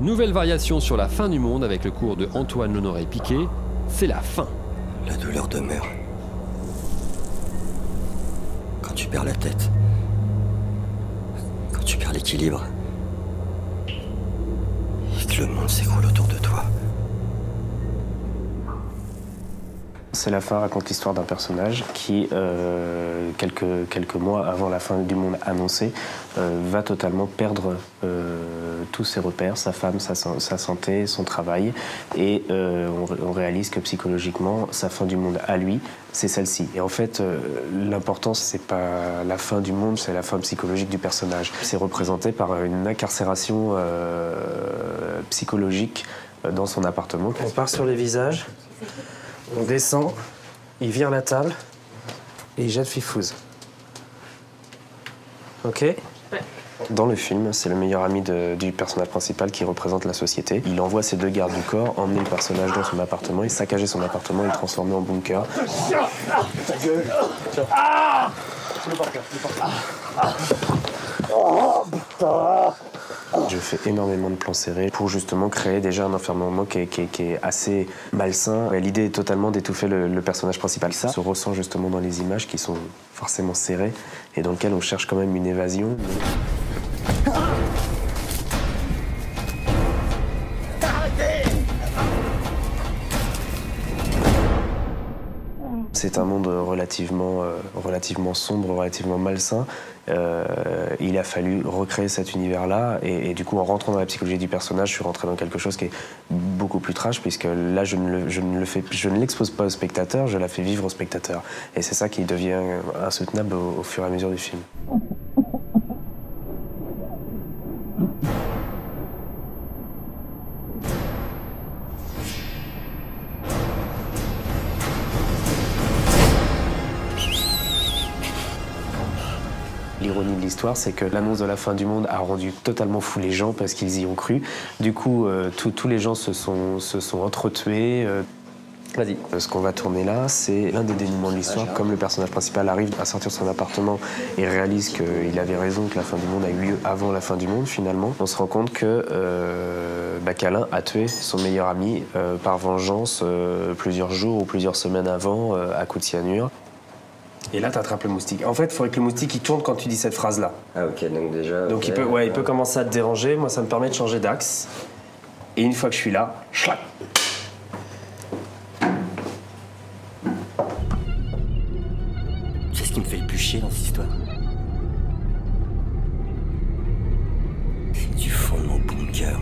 Nouvelle variation sur la fin du monde avec le cours de Antoine L'Honoré-Piquet, c'est la fin. La douleur demeure. Quand tu perds la tête. Quand tu perds l'équilibre. Et que le monde s'écroule autour de toi. C'est la fin raconte l'histoire d'un personnage qui, quelques mois avant la fin du monde annoncée, va totalement perdre tous ses repères, sa femme, sa santé, son travail. Et on réalise que psychologiquement, sa fin du monde à lui, c'est celle-ci. Et en fait, l'important, c'est pas la fin du monde, c'est la fin psychologique du personnage. C'est représenté par une incarcération psychologique dans son appartement. On part sur les visages. On descend, il vire la table et il jette Fifouze. Ok? Ouais. Dans le film, c'est le meilleur ami du personnage principal qui représente la société. Il envoie ses deux gardes du corps emmener le personnage dans son appartement et saccager son appartement et le transformer en bunker. Ta gueule! Ah! Je fais énormément de plans serrés pour justement créer déjà un enfermement qui est assez malsain. L'idée est totalement d'étouffer le personnage principal. Ça se ressent justement dans les images qui sont forcément serrées et dans lesquelles on cherche quand même une évasion. C'est un monde relativement sombre, relativement malsain. Il a fallu recréer cet univers-là et du coup, en rentrant dans la psychologie du personnage, je suis rentré dans quelque chose qui est beaucoup plus trash, puisque là, je ne l'expose pas au spectateur, je la fais vivre au spectateur. Et c'est ça qui devient insoutenable au fur et à mesure du film. L'ironie de l'histoire, c'est que l'annonce de la fin du monde a rendu totalement fou les gens parce qu'ils y ont cru. Du coup, tous les gens se sont entretués. Vas-y. Ce qu'on va tourner là, c'est l'un des dénouements de l'histoire. Comme le personnage principal arrive à sortir de son appartement et réalise qu'il avait raison, que la fin du monde a eu lieu avant la fin du monde, finalement, on se rend compte que qu'Alain a tué son meilleur ami par vengeance plusieurs jours ou plusieurs semaines avant à coup de cyanure. Et là, t'attrapes le moustique. En fait, il faudrait que le moustique il tourne quand tu dis cette phrase-là. Ah ok, donc déjà... Donc okay, il peut commencer à te déranger. Moi, ça me permet de changer d'axe. Et une fois que je suis là, schlac. C'est ce qui me fait le plus chier dans cette histoire. C'est du fond de mon bunker.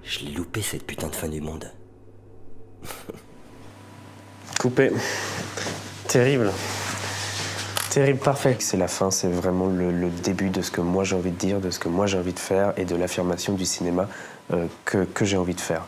Je l'ai loupé cette putain de fin du monde. Coupé. Terrible. Terrible, parfait. C'est la fin, c'est vraiment le début de ce que moi j'ai envie de dire, de ce que moi j'ai envie de faire et de l'affirmation du cinéma que j'ai envie de faire.